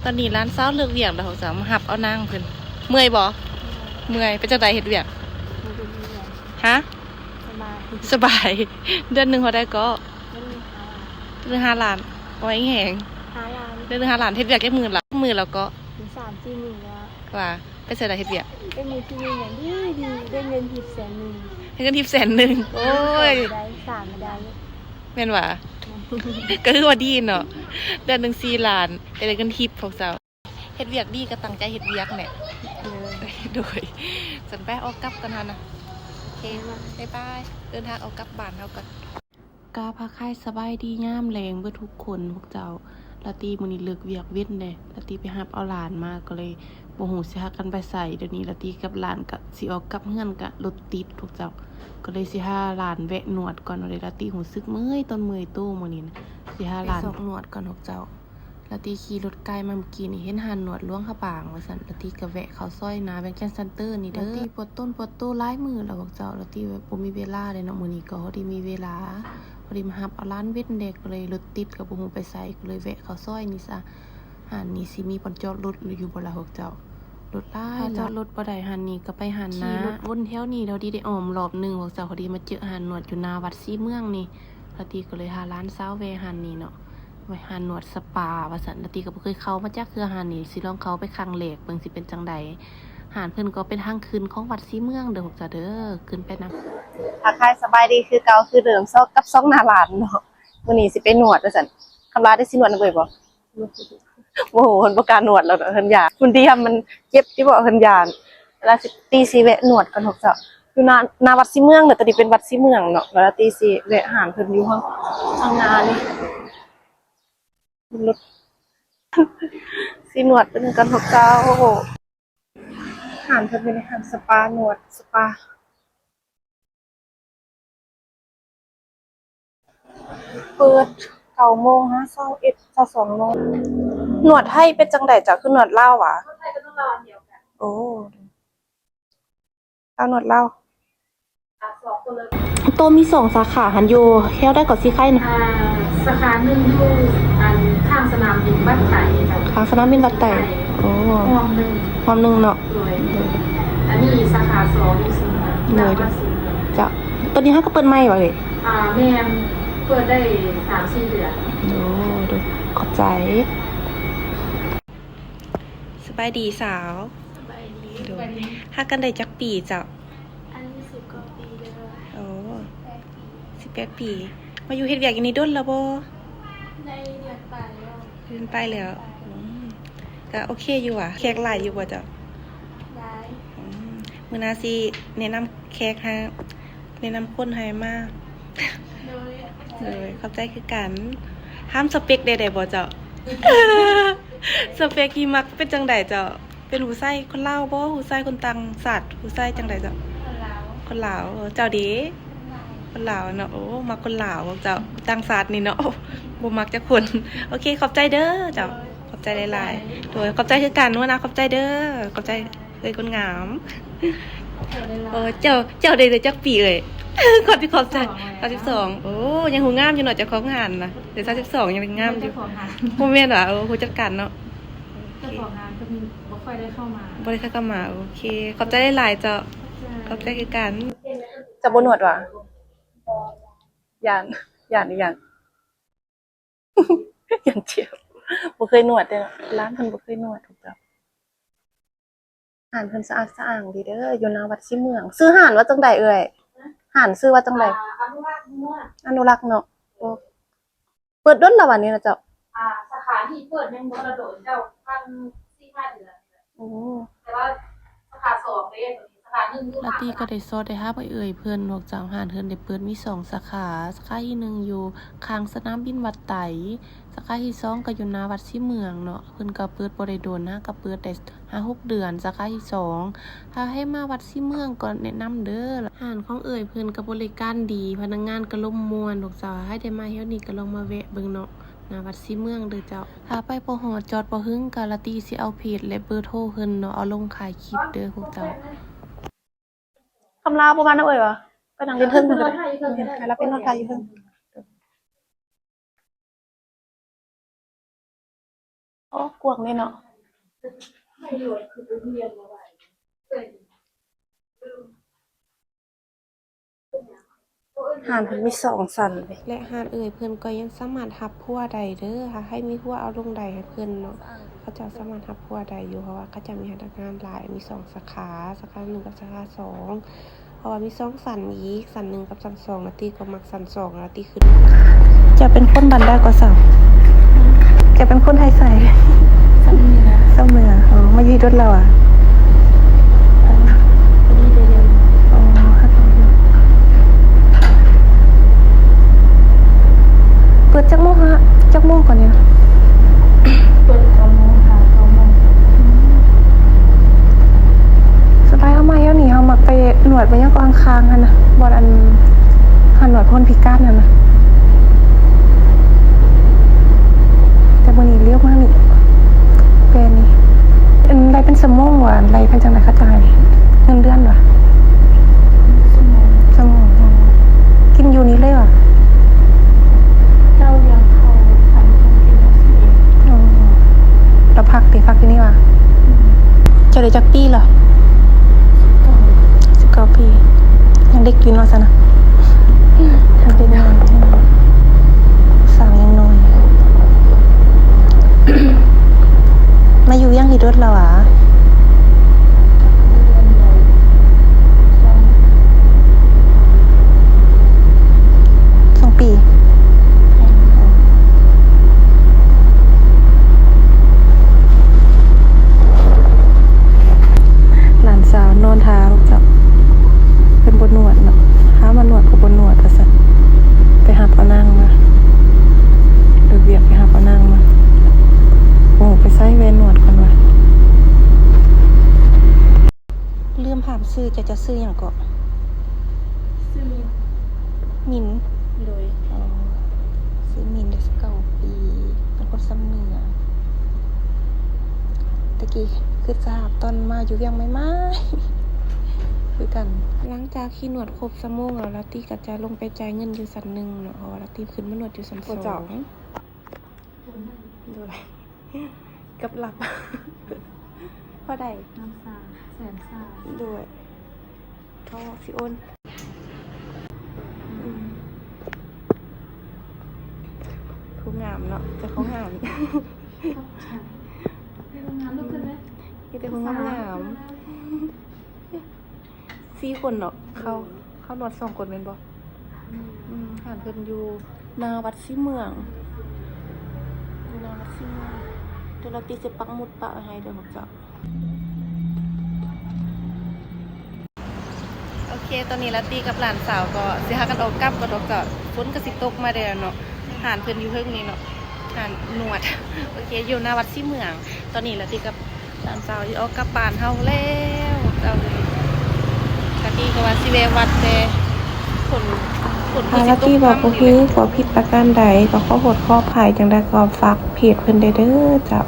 ตอนนี้ร้านเช้าเลิกเวียกแล้วเขาจะมาหับเอานางเพิ่นเมื่อยบ่เมื่อยเป็นจังไดเฮ็ดเวียกฮะสบาย เดือนหนึ่งเขาได้ก็เดือน5 ล้านเอาไว้แหงเดือน5 ล้านเฮ็ดเวียกแค่มือแล้วก็ถึง3-4 หมื่นแล้วว่าไปเสียดายเฮ็ดเวียกได้เงินที่นี่อย่างดีได้เงินทิป100,000ให้เงินทิป100,000โอ้ยได้3ไม่ได้แม่นว่าก็คือว่าดีเนาะเดือนหนึ่ง4 ล้านได้เงินทิปพวกเจ้าเฮ็ดเวียกดีก็ตั้งใจเฮ็ดเวียกแหละโดยสันแปะออกกลับกันนะโอเคบ๊ายบายเดินทางออกกลับบ้านเฮากันกาพาค่ายสบายดีงามแรงเบิดทุกคนพวกเจ้าลาตีมื้อนี้เลิกเวียกเว้นเด้ลาตีไปรับเอาหลานมาก็เลยบ่ฮู้สิหากันไปใส่เดี๋ยวนี้ลาตีกับหลานก็สิออกกลับเฮือนก็รถติดพวกเจ้าก็เลยสิหาหลานแวะนวดก่อนเลยลาตีรู้สึกเมื่อยต้นเมื่อยตู้มื้อนี้นะสิหาหลานนวดก่อนพวกเจ้าลาตีขี่รถไกลมาเมื่อกี้นี่เห็นหานนวดล้วงเข้าปางว่าซั่นลาตีก็แวะเข้าซอยนาแบงค์แคนเซ็นเตอร์นี่เด้อลาตีปวดต้นปวดตู้หลายมื้อแล้วพวกเจ้าลาตีแบบบ่มีเวลาเลยเนาะมื้อนี้ก็พอดีมีเวลาพอดีมารับเอาร้านเว้นเด็กก็เลยรถติดก็บ่ฮู้ไปไสก็เลยแวะเข้าซอยนี่ซะหานนี้สิมีบ่อนจอดรถอยู่บ่ล่ะพวกเจ้ารถหลายจอดรถบ่ได้หานนี้ก็ไปหานนาขี่รถวนแถวนี้แล้วดีได้อ้อมรอบนึงพวกเจ้าพอดีมาเจอหานนวดอยู่หน้าวัดศรีเมืองนี่ลาตีก็เลยหาร้านสาวแวะหานนี้เนาะไว้หานวดสปาว่าซั่นลาตีก็บ่เคยเข้ามาจักคือหานนี้สิลองเข้าไปครั้งแรกเบิ่งสิเป็นจังไดหานเพิ่นก็เป็นทางขึ้นของวัดศรีเมืองเด้อพวกเจ้าเด้อขึ้นไปนำทักทายสบายดีคือเก่าคือเดิมซอกกับซอกหน้าร้านเนาะมื้อนี้สิไปนวดว่าซั่นคำลาได้สินวดนำเบิ่บ่โอ้โหเพิ่นบ่กล้านวดแล้วเพิ่นยานคุณที่ทำมันเจ็บที่บ่เพิ่นยานแล้วสิตีสิแวะนวดกันพวกเจ้าอยู่หน้าวัดศรีเมืองเนาะตอนนี้เป็นวัดศรีเมืองเนาะแล้วตีสิแวะหานเพิ่นอยู่ข้างหน้านี่รถสินวดเป็นกันพวกเจ้าโอ้โหหานเพิ่นเป็นหานสปาหนวดสปาเปิด9 โมงฮะ21 22 โมงหนวดไทยเป็นจังได๋จ้ะคือหนวดลาวหวะไทยก็ต้องรอเดียวกันโอ้เอาหนวดลาว2คนเลยตัวมี2 สาขาหันอยู่แค่ได้ก็สิไข่นะสาขาหนึ่งอยู่ข้างสนามบินบ้านไต่ข้างสนามบินวัดไต่โอ้ห้องหนึ่งเนาะอันนี้สาขา2อยู่สิงห์เลยจ้ะตอนนี้เฮาก็เปิดใหม่บ่เอ่ยแม่เปิดได้ 3-4 เดือนโอ้ดูขอบใจสบายดีสาวสบายดีหากันได้จักปีจ้ะอันนี้10 กว่าปีเด้อโอ้18 ปีมาอยู่เฮ็ดเวียกอยู่นี่ดนแล้วบ่ได้เดือนไปแล้วก็โอเคอยู่อ่ะแขกหลายอยู่บ่จ้ะได้มื้อหน้าสิแนะนำแขกให้แนะนำคนให้มาเลยเข้าใจคือกันห้ามสเปคใดๆบ่เจ้า สเปคที่มักเป็นจังไดเจ้าเป็นผู้ชายคนลาวบ่ผู้ชายคนต่างชาติผู้ชายจังไดเจ้าคนลาวเจ้าเด้คนลาวเนาะโอ้มักคนลาวเจ้าต่างชาตินี่เนาะบ่มักจักคนโอเคขอบใจเด้อเจ้าขอบใจหลายๆโดยขอบใจคือกันว่านะขอบใจเด้อขอบใจเอ้ยคนงามโอ้เจ้าได้จักปีเอ้ยขอบใจ32โอ้ยังหูงามอยู่หน่อยจะของงานนะเดี๋ยว32ยังเป็นงามอยู่บ่แม่นว่าผู้จัดการเนาะเจ้าของงานก็มีบ่ค่อยได้เข้ามาบ่ได้เข้ามาโอเคขอบใจหลายๆเจ้าขอบใจคือกันจะบ่นวดว่ะย่านอีหยังย่านเจ็บบ่เคยนวดเด้อร้านเพิ่นบ่เคยนวดถูกจ้ะหานเพิ่นสะอาดสะอ้างดีเด้ออยู่หน้าวัดศรีเมืองซื้อหานว่าจังไดเอ่ยหานซื้อว่าจังไดอนุรักษ์เนาะเปิดดนแล้ววันนี้นะเจ้าสาขาที่เปิดแม่งบ่กระโดดเจ้า4-5 เดือนโอ้แต่ว่าสาขา2เด้สาขา1อยู่ลาตีก็ได้ซอดได้ไปเอ่ยเพื่อนนอกจากหานเพิ่นได้เปิดมี2 สาขาสาขาที่1อยู่ข้างสนามบินวัดไตสาขาที่2ก็อยู่หน้าวัดศรีเมืองเนาะเพิ่นก็เปิดบ่ได้โดนนะก็เปิดได้5-6 เดือนสาขาที่2ถ้าให้มาวัดศรีเมืองก็แนะนำเด้อหานของเอ่ยเพิ่นก็บริการดีพนักงานก็ล่มม่วนลูกสาวให้ได้มาเที่ยวนี้ก็ลองมาแวะเบิ่งเนาะหน้าวัดศรีเมืองเด้อเจ้าถ้าไปบ่ฮอดจอดบ่ถึงก็ลาตีสิเอาเพจและเบอร์โทรเพิ่นเนาะเอาลงขายคลิปเด้อพวกเจ้าคำลาประมาณนั้นเอ่ยวะไปนั่งกินเพิ่งกันเลยแล้วเป็นรถไฟอยู่เพิ่ง อ๋อกวางเลยเนาะ ไม่รวยคือเรียนมาไว้เป็น หานเพิ่นมี2สันเลยและหานเพิ่นก็ยังสามารถรับผัวได้เด้อค่ะให้มีผัวเอาลงได้ให้เพิ่นเนาะเขาเจ้าสามารถรับผัวได้อยู่เพราะว่าเขาจะมีพนักงานหลายมี2สาขาสาขา1กับสาขา2เพราะว่ามี2สันอีกสัน1กับสัน2นาทีก็มักสัน2นาทีขึ้นจะเป็นคนบ้านใดก็สาวจะเป็นคนไทยใส่ซ้ำเหนืออ๋อมาอยู่รถเราอ่ะอ๋อค่ะเปิดจักโมงฮะจักโมงก่อนเนี่ย เปิด9 โมงค่ะ9 โมง สไตล์เฮามาเฮานี่เฮามักไปหนวดไปยังกลางคางหั่นน่ะบ่อันหันหนวดคนพิการนั่นน่ะแต่มื้อนี้เลี้ยวมานี่เป็นนี่อันไรเป็นชั่วโมงว่ะไรเป็นจังได๋เขาจ่ายเงินเดือนว่ะ ชั่วโมง ชั่วโมงกินอยู่นี่เลยว่ะ เจ้ายังเข้าทำของกินของสิเอง อ๋อแล้วพักที่นี่ว่ะจะได้จักปีเหรอ19 ปียังเด็กอยู่เนาะซะนะยังเด็กน้อยสาวยังน้อย มาอยู่ยังที่รถเราอ่ะ2 ปีหลานสาวนอนทาลูกจับเป็นบนหนวดเนาะหามาหนวดกับบนหนวดว่าซั่นไปหาปานางมาเดี๋ยวเวียกไปหาปานางมาโอ้ไปใส่แว่นหนวดก่อนว่ะลืมถามชื่อจะซื้อหยังก็ ซึ่ง มิน โดย อ๋อซื้อมินได้19 ปีเป็นคนซ้ำเหนือตะกี้คือทราบตอนมาอยู่ยังไม่มาคือกันหลังจากที่หนวดครบชั่วโมงแล้วลาตี้ก็จะลงไปจ่ายเงินอยู่สันหนึ่งเนาะเพราะว่าลาตี้ขึ้นมาหนวดอยู่สัน2ด้วยกับหลับ พอได้ น้ำสาแสนสา ด้วยก็สิโอนผู้งามเนาะจะเขางาม ไปโรงงานลูกขึ้นไหม มีแต่ผู้งาม4 คนเนาะเข้านวด2 คนเป็นบ่หานเพิ่นอยู่นาวัดศรีเมืองอยู่นาวัดศรีเมืองเดี๋ยวเราตีสิปักหมุดปะไว้ให้เด้อพวกเจ้าโอเคตอนนี้ลาตี้กับหลานสาวก็สิหากันออกกลับก็ดอกก็ฝนก็สิตกมาเด้อเนาะหานเพิ่นอยู่เพิ่งนี้เนาะหานหนวด โอเคอยู่หน้าวัดศรีเมือง ตอนนี้ลาตี้กับหลานสาวสิออกกลับบ้านเฮาแล้วเจ้าเลยลาตี้ก็ว่าสิแวะวัดแต่ฝนลาตี้บอกโอเคขอผิดประการใดก็ขอโทษขออภัยจังได้ก็ฝากเพจเพิ่นได้เด้อจ้ะ